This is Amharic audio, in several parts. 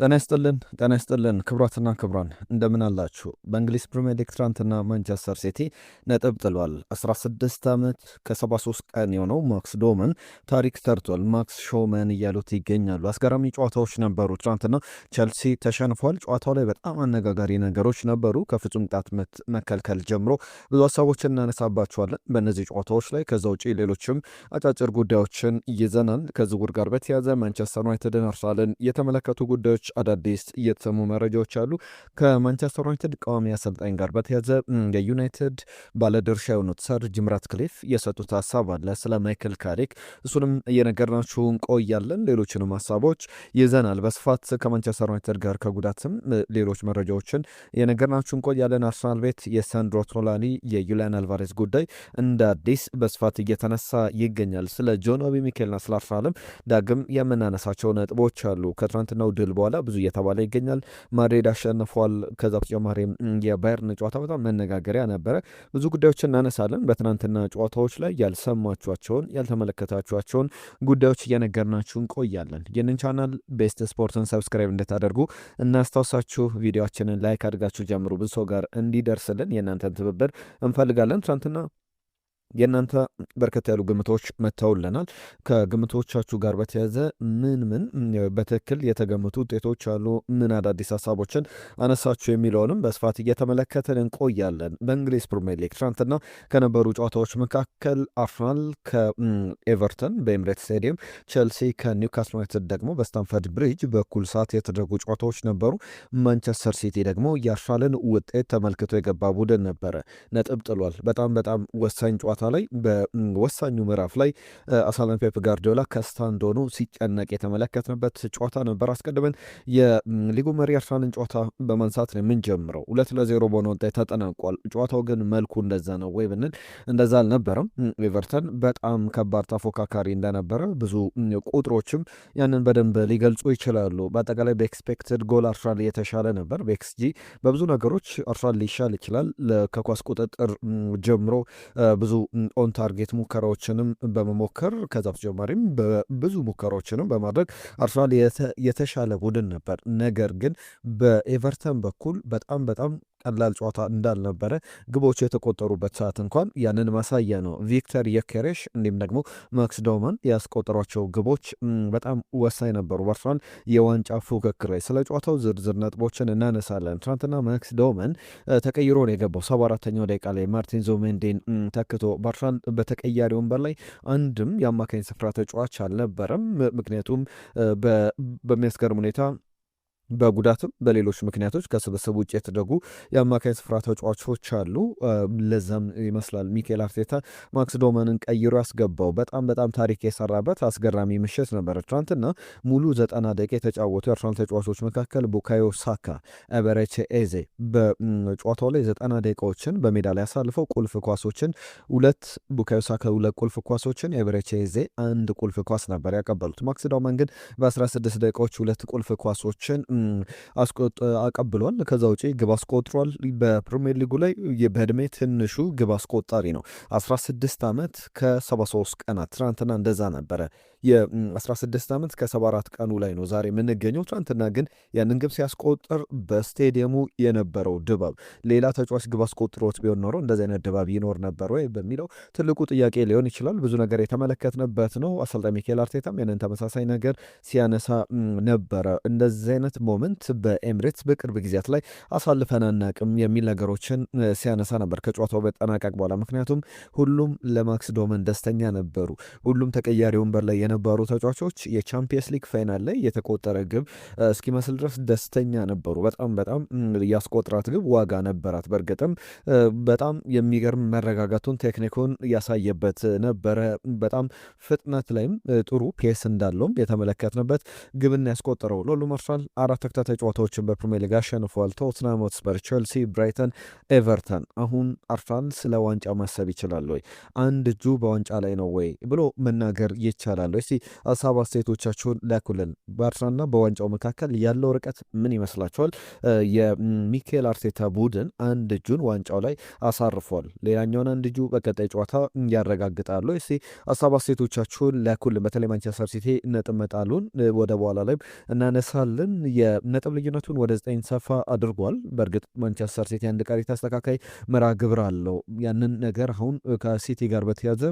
ጤና ይስጥልን ክቡራትና ክቡራን እንደምን አላችሁ? በእንግሊዝ ፕሪሚየር ሊግ ትናንትና ማንቸስተር ሲቲ ነጥብ ጥሏል። 16 ዓመት ከ73 ቀን የሆነው ማክስ ዶመን ታሪክ ሰርቷል። ማክስ ሾመን እያሉት ይገኛሉ። አስገራሚ ጨዋታዎች ነበሩ። ትናንትና ቸልሲ ተሸንፏል። ጨዋታው ላይ በጣም አነጋጋሪ ነገሮች ነበሩ። ከፍጹም ቅጣት ምት መከልከል ጀምሮ ብዙ ሀሳቦችን እናነሳባቸዋለን በእነዚህ ጨዋታዎች ላይ። ከዛ ውጪ ሌሎችም አጫጭር ጉዳዮችን ይዘናል። ከዝውውር ጋር በተያዘ ማንቸስተር ዩናይትድን አርሰናልን የተመለከቱ ጉዳዮች አዳዲስ እየተሰሙ መረጃዎች አሉ። ከማንቸስተር ዩናይትድ ቋሚ አሰልጣኝ ጋር በተያዘ የዩናይትድ ባለድርሻ የሆኑት ሰር ጂም ራትክሊፍ የሰጡት ሀሳብ አለ ስለ ማይክል ካሪክ። እሱንም እየነገርናችሁ እንቆያለን። ሌሎችንም ሀሳቦች ይዘናል በስፋት ከማንቸስተር ዩናይትድ ጋር ከጉዳትም ሌሎች መረጃዎችን እየነገርናችሁ እንቆያለን። አርሰናል ቤት የሳንድሮ ቶላኒ የዩሊያን አልቫሬዝ ጉዳይ እንደ አዲስ በስፋት እየተነሳ ይገኛል። ስለ ጆን ኦቢ ሚኬልና ስለ አርሰናልም ዳግም የምናነሳቸው ነጥቦች አሉ። ከትናንትናው ድል በኋላ ብዙ እየተባለ ይገኛል። ማድሪድ አሸንፏል። ከዛ በተጨማሪም የባየርን ጨዋታ በጣም መነጋገሪያ ነበረ። ብዙ ጉዳዮችን እናነሳለን። በትናንትና ጨዋታዎች ላይ ያልሰማችኋቸውን ያልተመለከታችኋቸውን ጉዳዮች እየነገርናችሁ እንቆያለን። ይህንን ቻናል ቤስት ስፖርትን ሰብስክራይብ እንድታደርጉ እናስታውሳችሁ። ቪዲዮችንን ላይክ አድርጋችሁ ጀምሩ። ብዙ ሰው ጋር እንዲደርስልን የእናንተን ትብብር እንፈልጋለን። ትናንትና የእናንተ በርከት ያሉ ግምቶች መጥተውልናል። ከግምቶቻችሁ ጋር በተያዘ ምን በትክክል የተገመቱ ውጤቶች አሉ፣ ምን አዳዲስ ሀሳቦችን አነሳችሁ የሚለውንም በስፋት እየተመለከትን እንቆያለን። በእንግሊዝ ፕሪሚየር ሊግ ትናንትና ከነበሩ ጨዋታዎች መካከል አርሰናል ከኤቨርተን በኤምሬትስ ስቴዲየም፣ ቼልሲ ከኒውካስል ዩናይትድ ደግሞ በስታንፈርድ ብሪጅ በኩል ሰዓት የተደረጉ ጨዋታዎች ነበሩ። ማንቸስተር ሲቲ ደግሞ የአርሰናልን ውጤት ተመልክቶ የገባ ቡድን ነበረ። ነጥብ ጥሏል። በጣም ወሳኝ ጨዋታ ላይ በወሳኙ ምዕራፍ ላይ አሰልጣኝ ፔፕ ጋርዲዮላ ከስታንድ ሆኖ ሲጨነቅ የተመለከትንበት ጨዋታ ነበር። አስቀድመን የሊጉ መሪ አርሰናልን ጨዋታ በማንሳት ነው የምንጀምረው። 2-0 በሆነ ውጤት ተጠናቋል። ጨዋታው ግን መልኩ እንደዛ ነው ወይ ብንል እንደዛ አልነበረም። ኤቨርተን በጣም ከባድ ተፎካካሪ እንደነበረ ብዙ ቁጥሮችም ያንን በደንብ ሊገልጹ ይችላሉ። በአጠቃላይ በኤክስፔክትድ ጎል አርሰናል የተሻለ ነበር። በኤክስጂ በብዙ ነገሮች አርሰናል ሊሻል ይችላል። ከኳስ ቁጥጥር ጀምሮ ብዙ ኦን ታርጌት ሙከራዎችንም በመሞከር ከዛ በተጨማሪም ብዙ ሙከራዎችንም በማድረግ አርሰናል የተሻለ ቡድን ነበር። ነገር ግን በኤቨርተን በኩል በጣም ቀላል ጨዋታ እንዳልነበረ ግቦች የተቆጠሩበት ሰዓት እንኳን ያንን ማሳያ ነው። ቪክተር የኬሬሽ እንዲሁም ደግሞ ማክስ ዶመን ያስቆጠሯቸው ግቦች በጣም ወሳኝ ነበሩ በአርሰናል የዋንጫ ፉክክር ላይ። ስለ ጨዋታው ዝርዝር ነጥቦችን እናነሳለን። ትናንትና ማክስ ዶመን ተቀይሮ ነው የገባው 74ኛው ደቂቃ ላይ ማርቲን ዙቢሜንዲን ተክቶ። በአርሰናል በተቀያሪ ወንበር ላይ አንድም የአማካኝ ስፍራ ተጫዋች አልነበረም። ምክንያቱም በሚያስገርም ሁኔታ በጉዳትም በሌሎች ምክንያቶች ከስብስብ ውጭ የተደረጉ የአማካኝ ስፍራ ተጫዋቾች አሉ። ለዛም ይመስላል ሚኬል አርቴታ ማክስ ዶመንን ቀይሮ ያስገባው። በጣም ታሪክ የሰራበት አስገራሚ ምሽት ነበር። ትናንትና ሙሉ 90 ደቂቃ የተጫወቱ የአርሰናል ተጫዋቾች መካከል ቡካዮ ሳካ፣ ኤበሬቺ ኤዜ በጨዋታው ላይ 90 ደቂቃዎችን በሜዳ ላይ ያሳልፈው ቁልፍ ኳሶችን ቡካዮ ሳካ 2 ቁልፍ ኳሶችን፣ ኤበሬቺ ኤዜ 1 ቁልፍ ኳስ ነበር ያቀበሉት። ማክስ ዶመን ግን በ16 ደቂቃዎች 2 ቁልፍ ኳሶችን አቀብሏል። ከዛ ውጪ ግብ አስቆጥሯል። በፕሪሚየር ሊጉ ላይ በእድሜ ትንሹ ግብ አስቆጣሪ ነው። 16 ዓመት ከ73 ቀናት። ትናንትና እንደዛ ነበረ። የ16 ዓመት ከ74 ቀኑ ላይ ነው ዛሬ የምንገኘው። ትናንትና ግን ያንን ግብ ሲያስቆጥር በስቴዲየሙ የነበረው ድባብ ሌላ ተጫዋች ግብ አስቆጥሮት ቢሆን ኖሮ እንደዚህ አይነት ድባብ ይኖር ነበር ወይ በሚለው ትልቁ ጥያቄ ሊሆን ይችላል። ብዙ ነገር የተመለከትንበት ነው። አሰልጣኝ ሚኬል አርቴታም ያንን ተመሳሳይ ነገር ሲያነሳ ነበረ። እንደዚህ አይነት ሞመንት በኤምሬትስ በቅርብ ጊዜያት ላይ አሳልፈን አናቅም የሚል ነገሮችን ሲያነሳ ነበር ከጨዋታው በጠናቀቅ በኋላ። ምክንያቱም ሁሉም ለማክስ ዶመን ደስተኛ ነበሩ። ሁሉም ተቀያሪ ወንበር ላይ የነበሩ ተጫዋቾች የቻምፒየንስ ሊግ ፋይናል ላይ የተቆጠረ ግብ እስኪመስል ድረስ ደስተኛ ነበሩ። በጣም ያስቆጥራት ግብ ዋጋ ነበራት። በእርግጥም በጣም የሚገርም መረጋጋቱን ቴክኒኩን ያሳየበት ነበረ። በጣም ፍጥነት ላይም ጥሩ ፔስ እንዳለውም የተመለከትንበት ግብና ያስቆጠረው ለሁሉም አርሰናል 4 ተከታታይ ጨዋታዎችን በፕሪሚየር ሊግ አሸንፏል። ቶትናም ሆትስፐር፣ ቼልሲ፣ ብራይተን፣ ኤቨርተን። አሁን አርሰናል ስለ ዋንጫ ማሰብ ይችላል ወይ? አንድ እጁ በዋንጫ ላይ ነው ወይ ብሎ መናገር ይቻላል ወይ? እስቲ ሀሳብ አስተያየቶቻችሁን ላኩልን። በአርሰናልና በዋንጫው መካከል ያለው ርቀት ምን ይመስላችኋል? የሚኬል አርቴታ ቡድን አንድ እጁን ዋንጫው ላይ አሳርፏል፣ ሌላኛውን አንድ እጁ በቀጣይ ጨዋታ ያረጋግጣሉ። እስቲ ሀሳብ አስተያየቶቻችሁን ላኩልን። በተለይ ማንቸስተር ሲቲ ነጥብ መጣሉን ወደ በኋላ ላይ እናነሳለን። የነጥብ ልዩነቱን ወደ 9 ሰፋ አድርጓል። በእርግጥ ማንቸስተር ሲቲ አንድ ቀሪ ተስተካካይ መርሃ ግብር አለው። ያንን ነገር አሁን ከሲቲ ጋር በተያዘ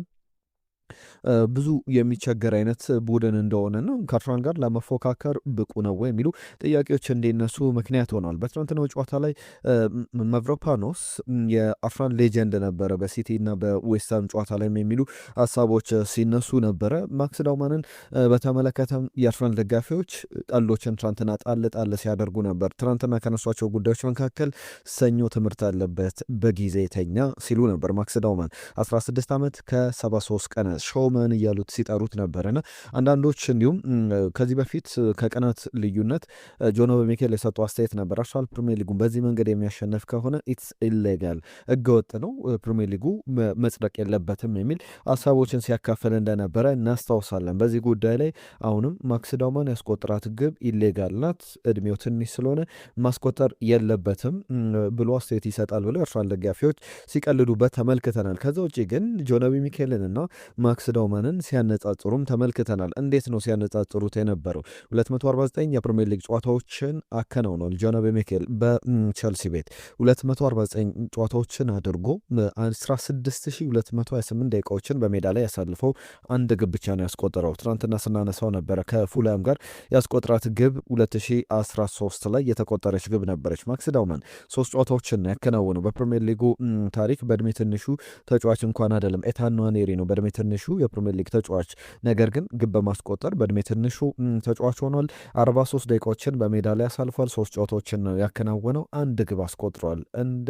ብዙ የሚቸገር አይነት ቡድን እንደሆነና ከአርሰናል ጋር ለመፎካከር ብቁ ነው የሚሉ ጥያቄዎች እንዲነሱ ምክንያት ሆኗል። በትናንትናው ጨዋታ ላይ መቭሮፓኖስ የአርሰናል ሌጀንድ ነበረ በሲቲ እና በዌስትሃም ጨዋታ ላይ የሚሉ ሀሳቦች ሲነሱ ነበረ። ማክስ ዳውማንን በተመለከተም የአርሰናል ደጋፊዎች ቀልዶችን ትናንትና ጣል ሲያደርጉ ነበር። ትናንትና ከነሷቸው ጉዳዮች መካከል ሰኞ ትምህርት አለበት በጊዜ ተኛ ሲሉ ነበር። ማክስ ዳውማን 16 ዓመት ከ73 ቀን ሾመን እያሉት ሲጠሩት ነበርና አንዳንዶች እንዲሁም ከዚህ በፊት ከቀናት ልዩነት ጆኖ በሚኬል የሰጡ አስተያየት ነበር። አርሰናል ፕሪሚየር ሊጉን በዚህ መንገድ የሚያሸነፍ ከሆነ ኢትስ ኢሌጋል፣ ህገወጥ ነው፣ ፕሪሚየር ሊጉ መጽደቅ የለበትም የሚል ሀሳቦችን ሲያካፍል እንደነበረ እናስታውሳለን። በዚህ ጉዳይ ላይ አሁንም ማክስ ዳውማን ያስቆጥራት ግብ ኢሌጋል ናት፣ እድሜው ትንሽ ስለሆነ ማስቆጠር የለበትም ብሎ አስተያየት ይሰጣል ብለው የአርሰናል ደጋፊዎች ሲቀልዱበት ተመልክተናል። ከዛ ውጭ ግን ጆኖ በሚኬልን እና ማክስ ዳውማንን ሲያነጻጽሩም ተመልክተናል። እንዴት ነው ሲያነጻጽሩት የነበረው? 249 የፕሪሚየር ሊግ ጨዋታዎችን አከናውኗል ጆኖ በሚኬል በቸልሲ ቤት 249 ጨዋታዎችን አድርጎ 16228 ደቂቃዎችን በሜዳ ላይ ያሳልፈው አንድ ግብ ብቻ ነው ያስቆጠረው። ትናንትና ስናነሳው ነበረ ከፉላም ጋር ያስቆጥራት ግብ 2013 ላይ የተቆጠረች ግብ ነበረች። ማክስ ዳውማን 3 ጨዋታዎችን ያከናወነው በፕሪሚየር ሊጉ ታሪክ በእድሜ ትንሹ ተጫዋች እንኳን አይደለም። ኤታን ንዋኔሪ ነው በእድሜ ትንሹ የፕሪሚየር ሊግ ተጫዋች፣ ነገር ግን ግብ በማስቆጠር በእድሜ ትንሹ ተጫዋች ሆኗል። 43 ደቂቃዎችን በሜዳ ላይ ያሳልፏል። 3 ጨዋታዎችን ነው ያከናወነው፣ አንድ ግብ አስቆጥሯል። እንደ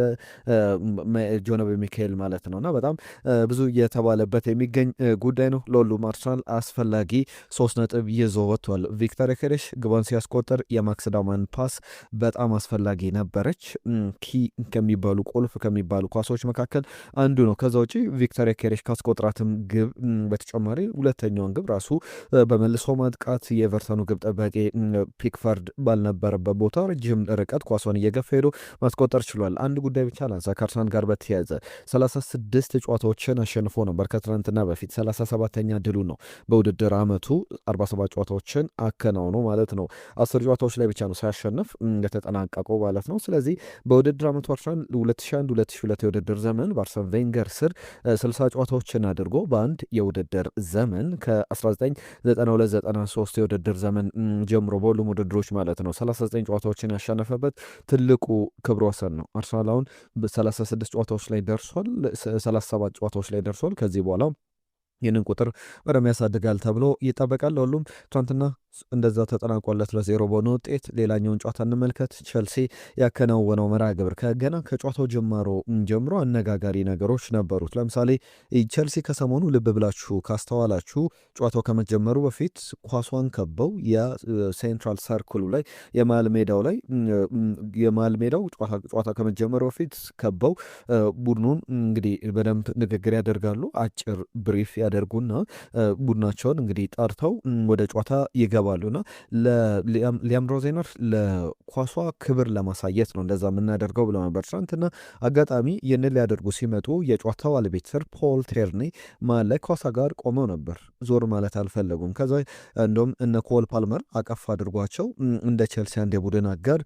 ጆኖ በሚኬል ማለት ነውና በጣም ብዙ እየተባለበት የሚገኝ ጉዳይ ነው። ለሁሉም አርሰናል አስፈላጊ 3 ነጥብ ይዞ ወጥቷል። ቪክተር ዮኬሬሽ ግቧን ሲያስቆጥር የማክስ ዳውማን ፓስ በጣም አስፈላጊ ነበረች። ኪ ከሚባሉ ቁልፍ ከሚባሉ ኳሶች መካከል አንዱ ነው። ከዛ ውጪ ቪክተር ዮኬሬሽ ካስቆጥራትም ግብ በተጨማሪ ሁለተኛውን ግብ ራሱ በመልሶ ማጥቃት የኤቨርተኑ ግብ ጠባቂ ፒክፈርድ ባልነበረበት ቦታ ረጅም ርቀት ኳሷን እየገፋ ሄዶ ማስቆጠር ችሏል። አንድ ጉዳይ ብቻ ላንሳ ከአርሰናል ጋር በተያያዘ 36 ጨዋታዎችን አሸንፎ ነበር ከትናንትና በፊት 37ኛ ድሉ ነው በውድድር ዓመቱ 47 ጨዋታዎችን አከናውኖ ማለት ነው። 10 ጨዋታዎች ላይ ብቻ ነው ሳያሸንፍ እንደተጠናቀቀው ማለት ነው። ስለዚህ በውድድር ዓመቱ አርሰናል 2001-2002 የውድድር ዘመን በአርሰን ቬንገር ስር 60 ጨዋታዎችን አድርጎ በአንድ የውድድር ዘመን ከ1992-93 የውድድር ዘመን ጀምሮ በሁሉም ውድድሮች ማለት ነው 39 ጨዋታዎችን ያሸነፈበት ትልቁ ክብረ ወሰን ነው። አርሰናል አሁን በ36 ጨዋታዎች ላይ ደርሷል፣ 37 ጨዋታዎች ላይ ደርሷል። ከዚህ በኋላ ይህንን ቁጥር በደንብ ያሳድጋል ተብሎ ይጠበቃል። ለሁሉም ትናንትና እንደዛ ተጠናቋለት ለ0 በሆነ ውጤት። ሌላኛውን ጨዋታ እንመልከት። ቸልሲ ያከናወነው መርሃ ግብር ከገና ከጨዋታው ጀምሮ አነጋጋሪ ነገሮች ነበሩት። ለምሳሌ ቸልሲ ከሰሞኑ ልብ ብላችሁ ካስተዋላችሁ ጨዋታው ከመጀመሩ በፊት ኳሷን ከበው የሴንትራል ሰርክሉ ላይ የመሃል ሜዳው ጨዋታ ከመጀመሩ በፊት ከበው ቡድኑን እንግዲህ በደንብ ንግግር ያደርጋሉ። አጭር ብሪፍ ያደርጉና ቡድናቸውን እንግዲህ ጠርተው ወደ ጨዋታ ይገባሉና ሊያም ሮዜነር ለኳሷ ክብር ለማሳየት ነው እንደዛ የምናደርገው ብለው ነበር። ትናንትና አጋጣሚ ይህንን ሊያደርጉ ሲመጡ የጨዋታው አልቤትር ፖል ቴርኒ መሀል ላይ ኳሷ ጋር ቆመው ነበር። ዞር ማለት አልፈለጉም። ከዛ እንደውም እነ ኮል ፓልመር አቀፍ አድርጓቸው እንደ ቼልሲ አንድ የቡድን አጋር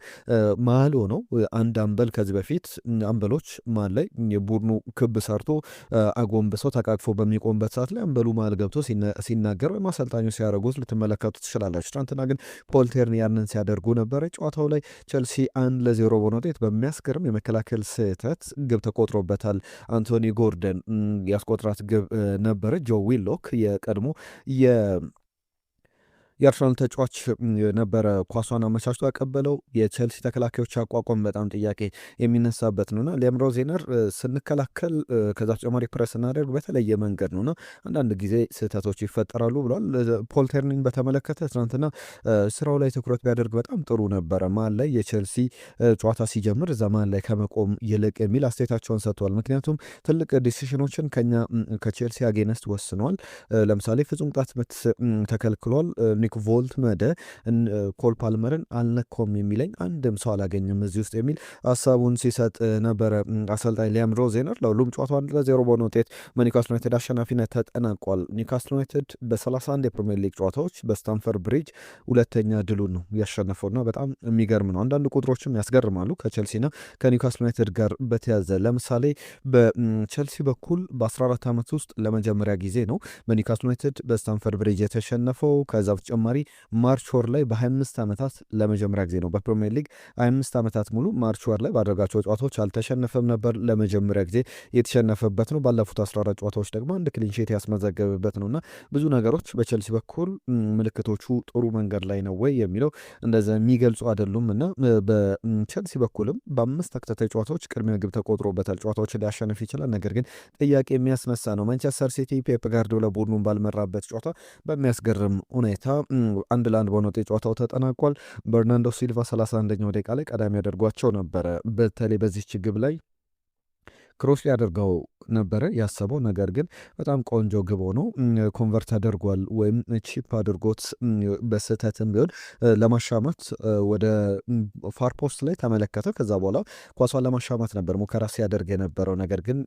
መሀል ሆነው አንድ አምበል ከዚህ በፊት አምበሎች መሀል ላይ የቡድኑ ክብ ሰርቶ አጎንብሰው ተቃቅፎ በሚቆምበት ሰዓት ላይ አምበሉ መሀል ገብቶ ሲናገር ወይም አሰልጣኙ ሲያደርጉት ልትመለከቱ ትችላላችሁ። ትናንትና ግን ፖል ቴርኒ ያንን ሲያደርጉ ነበረ። ጨዋታው ላይ ቸልሲ 1-0 በሆነ ውጤት በሚያስገርም የመከላከል ስህተት ግብ ተቆጥሮበታል። አንቶኒ ጎርደን ያስቆጥራት ግብ ነበረ። ጆ ዊሎክ የቀድሞ የአርሰናል ተጫዋች ነበረ ኳሷን አመቻችቶ ያቀበለው። የቼልሲ ተከላካዮች አቋቋም በጣም ጥያቄ የሚነሳበት ነውና ሊያም ሮዜነር ስንከላከል ከዛ ተጨማሪ ፕረስ ስናደርግ በተለየ መንገድ ነውና አንዳንድ ጊዜ ስህተቶች ይፈጠራሉ ብሏል። ፖል ተርኒን በተመለከተ ትናንትና ስራው ላይ ትኩረት ቢያደርግ በጣም ጥሩ ነበረ። መሀል ላይ የቼልሲ ጨዋታ ሲጀምር እዛ መሀል ላይ ከመቆም ይልቅ የሚል አስተያየታቸውን ሰጥተዋል። ምክንያቱም ትልቅ ዲሲሽኖችን ከቼልሲ አጌነስት ወስነዋል። ለምሳሌ ፍጹም ቅጣት ምት ተከልክሏል። ኒክ ቮልት መደ ኮል ፓልመርን አልነካውም የሚለኝ አንድም ሰው አላገኝም እዚህ ውስጥ የሚል ሀሳቡን ሲሰጥ ነበረ አሰልጣኝ ሊያም ሮዜነር። ለሁሉም ጨዋታው 1-0 በሆነ ውጤት በኒውካስል ዩናይትድ አሸናፊነት ተጠናቋል። ኒውካስል ዩናይትድ በ31 የፕሪሚየር ሊግ ጨዋታዎች በስታንፈርድ ብሪጅ ሁለተኛ ድሉን ነው ያሸነፈውና በጣም የሚገርም ነው። አንዳንድ ቁጥሮችም ያስገርማሉ ከቼልሲና ከኒውካስል ዩናይትድ ጋር በተያዘ ለምሳሌ በቼልሲ በኩል በ14 ዓመት ውስጥ ለመጀመሪያ ጊዜ ነው በኒውካስል ዩናይትድ በስታንፈርድ ብሪጅ የተሸነፈው። ከዛ በተጨማሪ ማርች ወር ላይ በ25 ዓመታት ለመጀመሪያ ጊዜ ነው በፕሪሚየር ሊግ 25 ዓመታት ሙሉ ማርች ወር ላይ ባደረጋቸው ጨዋታዎች አልተሸነፈም ነበር። ለመጀመሪያ ጊዜ የተሸነፈበት ነው። ባለፉት 14 ጨዋታዎች ደግሞ አንድ ክሊንሼት ያስመዘገበበት ነውና ብዙ ነገሮች በቼልሲ በኩል ምልክቶቹ ጥሩ መንገድ ላይ ነው ወይ የሚለው እንደዛ የሚገልጹ አይደሉም እና በቼልሲ በኩልም በ5 ተከታታይ ጨዋታዎች ቅድሚያ ግብ ተቆጥሮበታል። ጨዋታዎችን ሊያሸንፍ ይችላል፣ ነገር ግን ጥያቄ የሚያስነሳ ነው። ማንቸስተር ሲቲ ፔፕ ጋርዲዮላ ቡድኑን ባልመራበት ጨዋታ በሚያስገርም ሁኔታ 1-1 በሆነ ውጤት ጨዋታው ተጠናቋል። በርናንዶ ሲልቫ 31ኛው ደቂቃ ላይ ቀዳሚ ያደርጓቸው ነበረ። በተለይ በዚህ ግብ ላይ ክሮስ ሊያደርገው ነበረ ያሰበው፣ ነገር ግን በጣም ቆንጆ ግብ ሆኖ ኮንቨርት አድርጓል። ወይም ቺፕ አድርጎት በስህተትም ቢሆን ለማሻማት ወደ ፋርፖስት ላይ ተመለከተ። ከዛ በኋላ ኳሷን ለማሻማት ነበር ሙከራ ሲያደርግ የነበረው፣ ነገር ግን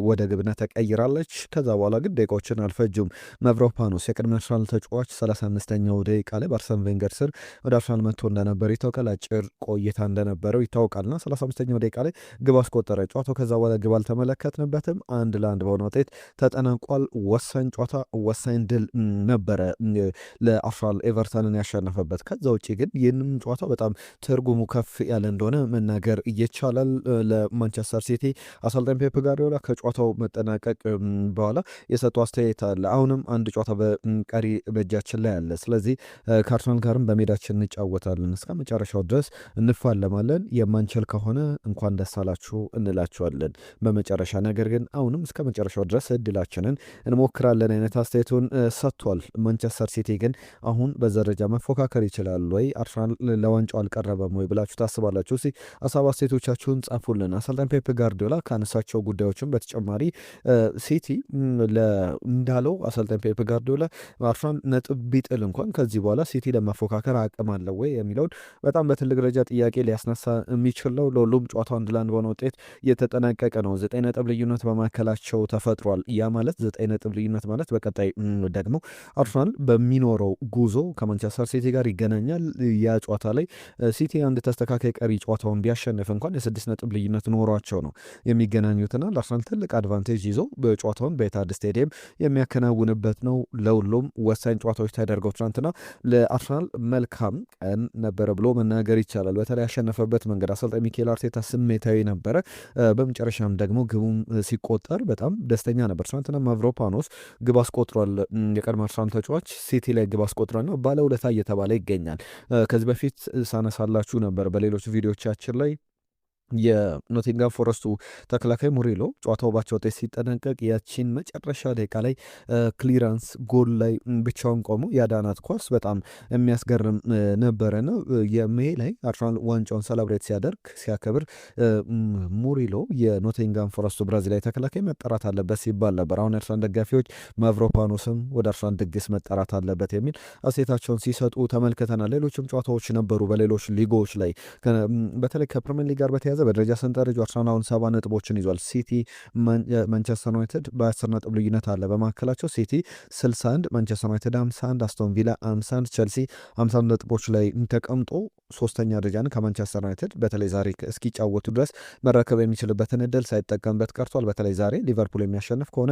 ወደ ግብነት ተቀይራለች። ከዛ በኋላ ግን ደቂቃዎችን አልፈጁም። መቭሮፓኖስ የቅድመ አርሰናል ተጫዋች 35ኛው ደቂቃ ላይ በአርሰን ቬንገር ስር ወደ አርሰናል መጥቶ እንደነበር ይታወቃል። አጭር ቆይታ እንደነበረው ይታወቃልና 35ኛው ደቂቃ ላይ ግብ አስቆጠረ። ጨዋታው ከዛ በኋላ ግብ አልተመለከትንበትም። 1-1 በሆነ ውጤት ተጠናቋል። ወሳኝ ጨዋታ፣ ወሳኝ ድል ነበረ ለአርሰናል ኤቨርተንን ያሸነፈበት። ከዛ ውጭ ግን ይህንም ጨዋታ በጣም ትርጉሙ ከፍ ያለ እንደሆነ መናገር ይቻላል። ለማንቸስተር ሲቲ አሰልጣኝ ፔፕ ጋርዲዮላ ከጨዋታው መጠናቀቅ በኋላ የሰጡ አስተያየት አለ። አሁንም አንድ ጨዋታ በቀሪ በእጃችን ላይ አለ። ስለዚህ ከአርሰናል ጋርም በሜዳችን እንጫወታለን፣ እስከ መጨረሻው ድረስ እንፋለማለን። የማንችል ከሆነ እንኳን ደስ አላችሁ እንላችኋለን በመጨረሻ። ነገር ግን አሁንም እስከ መጨረሻው ድረስ እድላችንን እንሞክራለን አይነት አስተያየቱን ሰጥቷል። ማንቸስተር ሲቲ ግን አሁን በዛ ደረጃ መፎካከር ይችላል ወይ? አርሰናል ለዋንጫው አልቀረበም ወይ ብላችሁ ታስባላችሁ? እስኪ ሀሳብ አስተያየቶቻችሁን ጻፉልን። አሰልጣኝ ፔፕ ጋርዲዮላ ካነሳቸው ጉዳዮችን በተጨማሪ ሲቲ እንዳለው አሰልጣኝ ፔፕ ጋርዲዮላ አርሰናል ነጥብ ቢጥል እንኳን ከዚህ በኋላ ሲቲ ለመፎካከር አቅም አለው ወይ የሚለውን በጣም በትልቅ ደረጃ ጥያቄ ሊያስነሳ የሚችለው። ለሁሉም ጨዋታው 1-1 በሆነ ውጤት እየተጠናቀቀ ነው። 9 ነጥብ ልዩነት በመካከላቸው ተፈጥሯል። ያ ማለት 9 ነጥብ ልዩነት ማለት በቀጣይ ደግሞ አርሰናል በሚኖረው ጉዞ ከማንቸስተር ሲቲ ጋር ይገናኛል። ያ ጨዋታ ላይ ሲቲ አንድ ተስተካካይ ቀሪ ጨዋታውን ቢያሸንፍ እንኳን የ6 ነጥብ ልዩነት ኖሯቸው ነው የሚገናኙትና ለአርሰናል ትልቅ አድቫንቴጅ ይዞ በጨዋታውን በኤታድ ስቴዲየም የሚያከናውንበት ነው። ለሁሉም ወሳኝ ጨዋታዎች ተደርገው ትናንትና ለአርሰናል መልካም ቀን ነበረ ብሎ መናገር ይቻላል። በተለይ ያሸነፈበት መንገድ አሰልጣኝ ሚኬል አርቴታ ስሜታዊ ነበረ። በመጨረሻም ደግሞ ግቡም ሲቆጠር በጣም ደስተኛ ነበር። ትናንትና ማቭሮፓኖስ ግብ አስቆጥሯል። የቀድሞ አርሰናል ተጫዋች ሲቲ ላይ ግብ አስቆጥሯል ነው ባለውለታ እየተባለ ይገኛል። ከዚህ በፊት ሳነሳላችሁ ነበር በሌሎች ቪዲዮቻችን ላይ የኖቲንጋም ፎረስቱ ተከላካይ ሙሪሎ ጨዋታው ባቻ ውጤት ሲጠናቀቅ ያቺን መጨረሻ ደቂቃ ላይ ክሊራንስ ጎል ላይ ብቻውን ቆሞ ያዳናት ኳስ በጣም የሚያስገርም ነበረ ነው። የሜ ላይ አርሰናል ዋንጫውን ሰለብሬት ሲያከብር ሙሪሎ የኖቲንጋም ፎረስቱ ብራዚላዊ ተከላካይ መጠራት አለበት ሲባል ነበር። አሁን አርሰናል ደጋፊዎች ማቭሮፓኖስም ወደ አርሰናል ድግስ መጠራት አለበት የሚል አስተያየታቸውን ሲሰጡ ተመልክተናል። ሌሎችም ጨዋታዎች ነበሩ በሌሎች ሊጎች ላይ በተለይ ከፕሪሚየር ሊግ ጋር በተያዘ በደረጃ ሰንጠረዡ አርሰናል አሁን 70 ነጥቦችን ይዟል። ሲቲ ማንቸስተር ዩናይትድ በ10 ነጥብ ልዩነት አለ በመካከላቸው። ሲቲ 61፣ ማንቸስተር ዩናይትድ 51፣ አስቶን ቪላ 51፣ ቸልሲ 50 ነጥቦች ላይ ተቀምጦ ሶስተኛ ደረጃን ከማንቸስተር ዩናይትድ በተለይ ዛሬ እስኪጫወቱ ድረስ መረከብ የሚችልበትን እድል ሳይጠቀምበት ቀርቷል። በተለይ ዛሬ ሊቨርፑል የሚያሸንፍ ከሆነ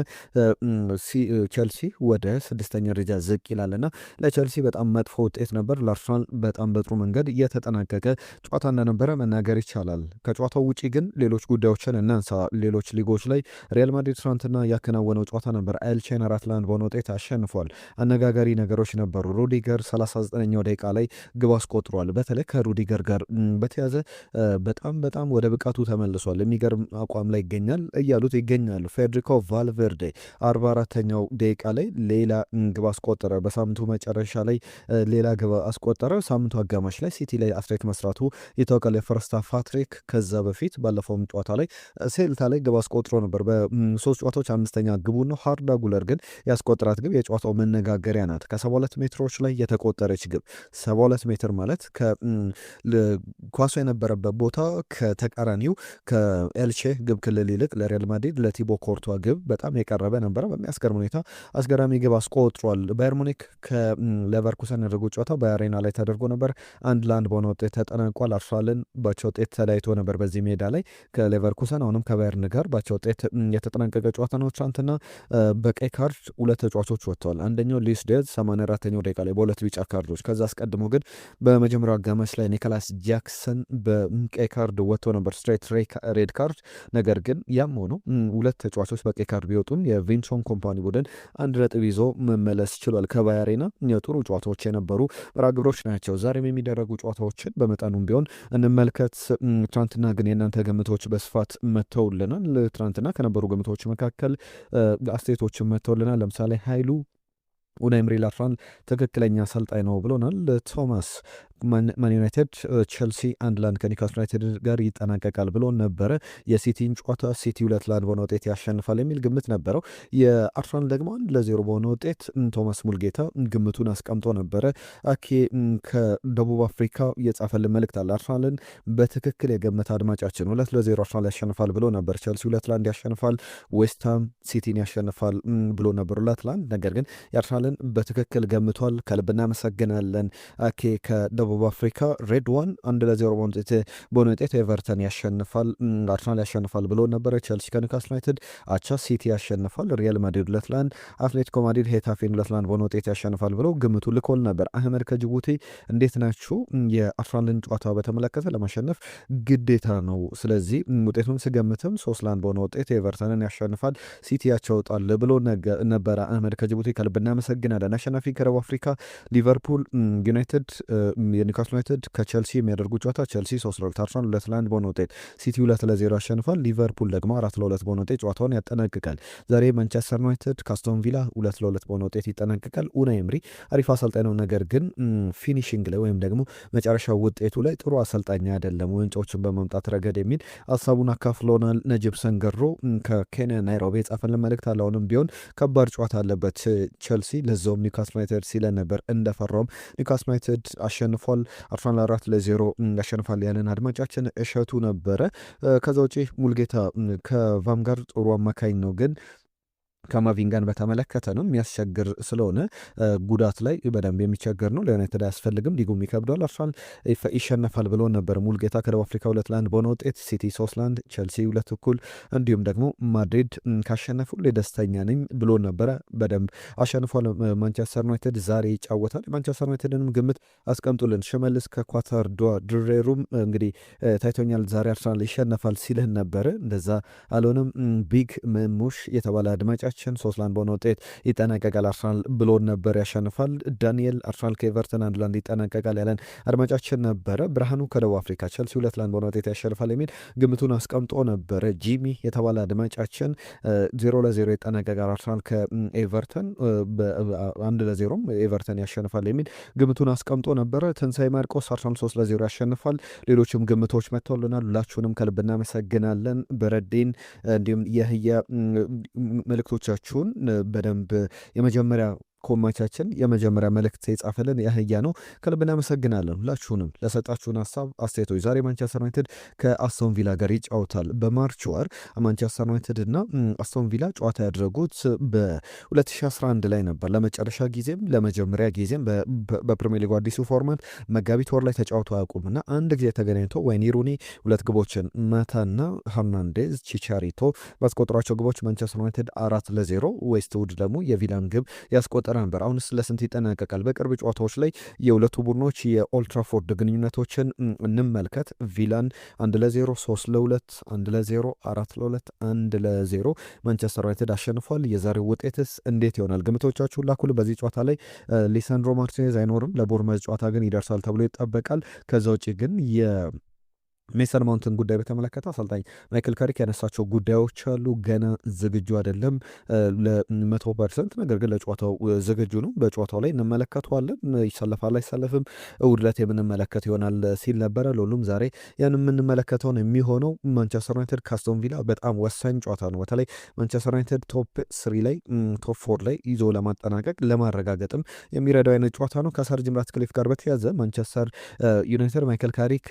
ቸልሲ ወደ 6ኛ ደረጃ ዝቅ ይላልና ለቸልሲ በጣም መጥፎ ውጤት ነበር። ለአርሰናል በጣም በጥሩ መንገድ እየተጠናቀቀ ጨዋታ እንደነበረ መናገር ይቻላል። ከጨዋታው ውጪ ግን ሌሎች ጉዳዮችን እናንሳ። ሌሎች ሊጎች ላይ ሪያል ማድሪድ ትናንትና ያከናወነው ጨዋታ ነበር። ኤልቼን 4-1 በሆነ ውጤት አሸንፏል። አነጋጋሪ ነገሮች ነበሩ። ሩዲገር 39ኛው ደቂቃ ላይ ግብ አስቆጥሯል። በተለይ ከሩዲገር ጋር በተያዘ በጣም ወደ ብቃቱ ተመልሷል፣ የሚገርም አቋም ላይ ይገኛል እያሉት ይገኛሉ። ፌዴሪኮ ቫልቬርዴ 44ኛው ደቂቃ ላይ ሌላ ግብ አስቆጠረ። በሳምንቱ መጨረሻ ላይ ሌላ ግብ አስቆጠረ። ሳምንቱ አጋማሽ ላይ ሲቲ ላይ አትሌት መስራቱ ይታወቃል። የፈርስት ሃፍ ሃትሪክ። ከዛ በፊት ባለፈውም ጨዋታ ላይ ሴልታ ላይ ግብ አስቆጥሮ ነበር። በሶስት ጨዋታዎች አምስተኛ ግቡ ነው። ሃርዳ ጉለር ግን ያስቆጠራት ግብ የጨዋታው መነጋገሪያ ናት። ከ72 ሜትሮች ላይ የተቆጠረች ግብ 72 ሜትር ማለት ኳሱ የነበረበት ቦታ ከተቃራኒው ከኤልቼ ግብ ክልል ይልቅ ለሪያል ማድሪድ ለቲቦ ኮርቷ ግብ በጣም የቀረበ ነበረ። በሚያስገርም ሁኔታ አስገራሚ ግብ አስቆጥሯል። ባየር ሙኒክ ከሌቨርኩሰን ያደረጉ ጨዋታ በአሬና ላይ ተደርጎ ነበር። 1-1 በሆነ ውጤት ተጠናቋል። አርሰናልን ባቻ ውጤት ተለያይቶ ነበር በዚህ ሜዳ ላይ ከሌቨርኩሰን አሁንም ከባየርን ጋር ባቻ ውጤት የተጠናቀቀ ጨዋታ ነው። ትናንትና በቀይ ካርድ ሁለት ተጫዋቾች ወጥተዋል። አንደኛው ሉዊስ ዲያዝ 84ኛው ደቂቃ ላይ በሁለት ቢጫ ካርዶች፣ ከዛ አስቀድሞ ግን በመጀመሪያው አጋማሽ ላይ ኒኮላስ ጃክሰን በቀይ ካርድ ወጥቶ ነበር፣ ስትሬት ሬድ ካርድ። ነገር ግን ያም ሆኖ ሁለት ተጫዋቾች በቀይ ካርድ ቢወጡም የቪንሶን ኮምፓኒ ቡድን 1 ነጥብ ይዞ መመለስ ችሏል። ከባያሬና ጥሩ ጨዋታዎች የነበሩ መርሃግብሮች ናቸው። ዛሬም የሚደረጉ ጨዋታዎችን በመጠኑም ቢሆን እንመልከት። ትናንትና ግን የእናንተ ግምቶች በስፋት መጥተውልናል። ትናንትና ከነበሩ ግምቶች መካከል አስተያየቶችን መጥተውልናል። ለምሳሌ ኃይሉ ኡናይ ኤምሪ ለአርሰናል ትክክለኛ አሰልጣኝ ነው ብሎናል። ቶማስ ማን ዩናይትድ ቸልሲ 1-1 ከኒውካስል ዩናይትድ ጋር ይጠናቀቃል ብሎ ነበረ። የሲቲን ጨዋታ ሲቲ 2-1 በሆነ ውጤት ያሸንፋል የሚል ግምት ነበረው። የአርሰናል ደግሞ 1-0 በሆነ ውጤት ቶማስ ሙልጌታ ግምቱን አስቀምጦ ነበረ። አኬ ከደቡብ አፍሪካ የጻፈልን መልእክት አለ። አርሰናልን በትክክል የገመተ አድማጫችን 2-0 አርሰናል ያሸንፋል ብሎ ነበር። ቸልሲ 2-1 ያሸንፋል፣ ዌስትሃም ሲቲን ያሸንፋል ብሎ ነበር 2-1። ነገር ግን የአርሰናልን በትክክል ገምቷል። ከልብ እናመሰግናለን አኬ ከደቡብ አፍሪካ። ሬድ ዋን 1-0 በሆነ ውጤት ኤቨርተን ያሸንፋል፣ አርሰናል ያሸንፋል ብሎ ነበረ። ቸልሲ ከኒውካስል ዩናይትድ አቻ፣ ሲቲ ያሸንፋል፣ ሪያል ማድሪድ 2-1፣ አትሌቲኮ ማድሪድ ሄታፌን 2-1 በሆነ ውጤት ያሸንፋል ብሎ ግምቱ ልኮል ነበር። አህመድ ከጅቡቲ እንዴት ናችሁ? የአርሰናልን ጨዋታ በተመለከተ ለማሸነፍ ግዴታ ነው። ስለዚህ ውጤቱን ስገምትም 3-1 በሆነ ውጤት ኤቨርተንን ያሸንፋል፣ ሲቲ ያቸውጣል ብሎ ነበረ። አህመድ ከጅቡቲ ከልብ እናመሰግናለን። አሸናፊ ከደቡብ አፍሪካ ሊቨርፑል ዩናይትድ የኒውካስል ዩናይትድ ከቸልሲ የሚያደርጉ ጨዋታ ቸልሲ 3-2 አርሰናል 2-1 በሆነ ውጤት ሲቲ 2-0 ያሸንፋል። ሊቨርፑል ደግሞ 4-2 በሆነ ውጤት ጨዋታውን ያጠናቅቃል። ዛሬ ማንቸስተር ዩናይትድ ካስቶን ቪላ 2-2 በሆነ ውጤት ይጠናቅቃል። ኡናይ ኤምሪ አሪፍ አሰልጣኝ ነው፣ ነገር ግን ፊኒሽንግ ላይ ወይም ደግሞ መጨረሻው ውጤቱ ላይ ጥሩ አሰልጣኝ አይደለም ዋንጫዎችን በመምጣት ረገድ የሚል ሀሳቡን አካፍሎናል። ነጅብ ሰንገሮ ከኬንያ ናይሮቢ የጻፈልን መልእክት አለ። አሁንም ቢሆን ከባድ ጨዋታ አለበት ቸልሲ፣ ለዛውም ኒውካስል ዩናይትድ ሲለን ነበር። እንደፈራውም ኒውካስል ዩናይትድ አሸንፏል። አርሰናል 4-0 ያሸንፋል ያለን አድማጫችን እሸቱ ነበረ። ከዛ ውጪ ሙልጌታ ከቫንጋርድ ጥሩ አማካኝ ነው ግን ከማቪንጋን በተመለከተ ነው የሚያስቸግር ስለሆነ ጉዳት ላይ በደንብ የሚቸገር ነው። ለዩናይትድ አያስፈልግም፣ ሊጉም ይከብደዋል፣ አርሰናል ይሸነፋል ብሎ ነበር ሙልጌታ። ከደቡብ አፍሪካ 2-1 በሆነ ውጤት ሲቲ 3-1፣ ቸልሲ 2-1 እንዲሁም ደግሞ ማድሪድ ካሸነፉ ደስተኛ ነኝ ብሎ ነበረ። በደንብ አሸንፏል። ማንቸስተር ዩናይትድ ዛሬ ይጫወታል። የማንቸስተር ዩናይትድንም ግምት አስቀምጡልን። ሽመልስ ከኳታር ዶሃ ድሬሩም እንግዲህ ታይቶኛል ዛሬ አርሰናል ይሸነፋል ሲልህን ነበረ። እንደዛ አልሆነም። ቢግ መሙሽ የተባለ አድማጫ 3-1 በሆነ ውጤት ይጠናቀቃል አርሰናል ብሎ ነበር፣ ያሸንፋል። ዳንኤል አርሰናል ከኤቨርተን 1-1 ይጠናቀቃል ያለን አድማጫችን ነበረ። ብርሃኑ ከደቡብ አፍሪካ ቸልሲ 2-1 በሆነ ውጤት ያሸንፋል የሚል ግምቱን አስቀምጦ ነበረ። ጂሚ የተባለ አድማጫችን 0-0 ይጠናቀቃል አርሰናል ከኤቨርተን 1-0 ኤቨርተን ያሸንፋል የሚል ግምቱን አስቀምጦ ነበረ። ትንሳኤ ማርቆስ አርሰናል 3-0 ያሸንፋል። ሌሎችም ግምቶች መጥተውልናል። ሁላችሁንም ከልብ እናመሰግናለን። በረዴን እንዲሁም የህያ መልእክቶቻችሁን በደንብ የመጀመሪያ ኮማቻችን የመጀመሪያ መልእክት የጻፈልን ያህያ ነው። ከልብ እናመሰግናለን ሁላችሁንም ለሰጣችሁን ሀሳብ አስተያየቶች። ዛሬ ማንቸስተር ዩናይትድ ከአስቶን ቪላ ጋር ይጫወታል። በማርች ወር ማንቸስተር ዩናይትድ እና አስቶን ቪላ ጨዋታ ያደረጉት በ2011 ላይ ነበር። ለመጨረሻ ጊዜም ለመጀመሪያ ጊዜም በፕሪሚየር ሊጉ አዲሱ ፎርማት መጋቢት ወር ላይ ተጫውተው አያውቁም እና አንድ ጊዜ ተገናኝቶ ወይኒ ሩኒ 2 ግቦችን ማታና ሃርናንዴዝ ቺቻሪቶ ባስቆጠሯቸው ግቦች ማንቸስተር ዩናይትድ 4-0 ዌስትውድ ደግሞ የቪላን ግብ ያስቆጠ እያስቆጠረ ነበር። አሁንስ ለስንት ይጠናቀቃል? በቅርብ ጨዋታዎች ላይ የሁለቱ ቡድኖች የኦልትራፎርድ ግንኙነቶችን እንመልከት። ቪላን 1-0፣ 3-2፣ 1-0፣ 4-2፣ 1-0 ማንቸስተር ዩናይትድ አሸንፏል። የዛሬው ውጤትስ እንዴት ይሆናል? ግምቶቻችሁን ላኩል። በዚህ ጨዋታ ላይ ሊሳንድሮ ማርቲኔዝ አይኖርም። ለቦርመዝ ጨዋታ ግን ይደርሳል ተብሎ ይጠበቃል። ከዛ ውጭ ግን ሜሰን ማውንትን ጉዳይ በተመለከተ አሰልጣኝ ማይክል ካሪክ ያነሳቸው ጉዳዮች አሉ። ገና ዝግጁ አይደለም ለ100%፣ ነገር ግን ለጨዋታው ዝግጁ ነው። በጨዋታው ላይ እንመለከተዋለን። ይሰለፋል አይሰለፍም እሁድ ዕለት የምንመለከት ይሆናል ሲል ነበረ። ለሁሉም ዛሬ ያን የምንመለከተውን የሚሆነው ማንቸስተር ዩናይትድ ካስቶን ቪላ በጣም ወሳኝ ጨዋታ ነው። በተለይ ማንቸስተር ዩናይትድ ቶፕ 3 ላይ ቶፕ 4 ላይ ይዞ ለማጠናቀቅ ለማረጋገጥም የሚረዳው አይነት ጨዋታ ነው። ከሰር ጂም ራትክሊፍ ጋር በተያዘ ማንቸስተር ዩናይትድ ማይክል ካሪክ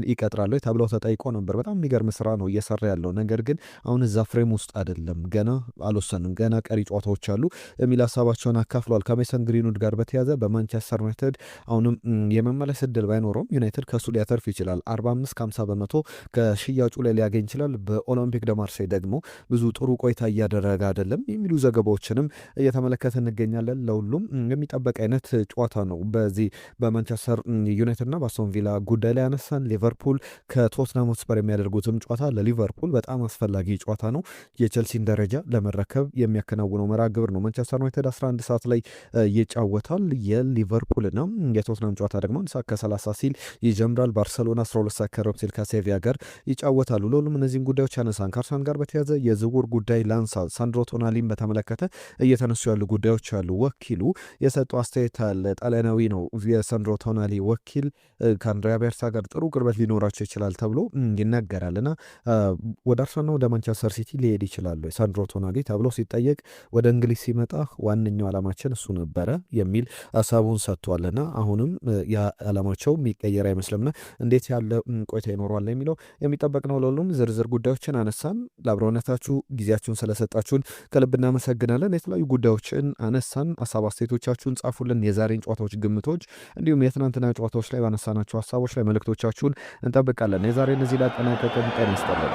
ይቀጥራሉ ተብለው ተጠይቆ ነበር። በጣም የሚገርም ስራ ነው እየሰራ ያለው። ነገር ግን አሁን እዛ ፍሬም ውስጥ አይደለም፣ ገና አልወሰንም፣ ገና ቀሪ ጨዋታዎች አሉ የሚል ሀሳባቸውን አካፍለዋል። ከሜሰን ግሪንውድ ጋር በተያዘ በማንቸስተር ዩናይትድ አሁንም የመመለስ እድል ባይኖረውም ዩናይትድ ከሱ ሊያተርፍ ይችላል። 45-50 በመቶ ከሽያጩ ላይ ሊያገኝ ይችላል። በኦሎምፒክ ደ ማርሴይ ደግሞ ብዙ ጥሩ ቆይታ እያደረገ አይደለም የሚሉ ዘገባዎችንም እየተመለከተ እንገኛለን። ለሁሉም የሚጠበቅ አይነት ጨዋታ ነው። በዚህ በማንቸስተር ዩናይትድና በአስቶን ቪላ ጉዳይ ላይ ያነሳን። ሊቨርፑል ከቶትናም ሆትስፐር የሚያደርጉትም ጨዋታ ለሊቨርፑል በጣም አስፈላጊ ጨዋታ ነው። የቼልሲን ደረጃ ለመረከብ የሚያከናውነው መርሃ ግብር ነው። ማንቸስተር ዩናይትድ 11 ሰዓት ላይ ይጫወታል። የሊቨርፑልና የቶትናም ጨዋታ ደግሞ 1 ሰዓት ከ30 ሲል ይጀምራል። ባርሰሎና 12 ሰዓት ከሩብ ሲል ከሴቪያ ጋር ይጫወታሉ። ለሁሉም እነዚህን ጉዳዮች ያነሳን። ከአርሰናል ጋር በተያዘ የዝውውር ጉዳይ ላንሳ። ሳንድሮ ቶናሊን በተመለከተ እየተነሱ ያሉ ጉዳዮች አሉ። ወኪሉ የሰጠው አስተያየት አለ። ጣሊያናዊ ነው የሳንድሮ ቶናሊ ወኪል። ከአንድሪያ ቤርታ ጋር ጥሩ ቅርበት ሊኖራቸው ይችላል ተብሎ ይነገራል እና ወደ አርሰናል ወደ ማንቸስተር ሲቲ ሊሄድ ይችላሉ ሳንድሮ ቶናሊ ተብሎ ሲጠየቅ ወደ እንግሊዝ ሲመጣ ዋነኛው ዓላማችን እሱ ነበረ የሚል ሀሳቡን ሰጥቷልና አሁንም የዓላማቸው የሚቀየር አይመስልምና እንዴት ያለ ቆይታ ይኖረዋል የሚለው የሚጠበቅ ነው። ለሁሉም ዝርዝር ጉዳዮችን አነሳን። ለአብሮነታችሁ ጊዜያችሁን ስለሰጣችሁን ከልብ እናመሰግናለን። የተለያዩ ጉዳዮችን አነሳን። ሀሳብ አስተያየቶቻችሁን ጻፉልን። የዛሬን ጨዋታዎች ግምቶች፣ እንዲሁም የትናንትና ጨዋታዎች ላይ ባነሳናቸው ሀሳቦች ላይ መልእክቶቻችሁን እንጠብቃለን። የዛሬን እዚህ ላይ አጠናቀቅን። ጤና ይስጥልን።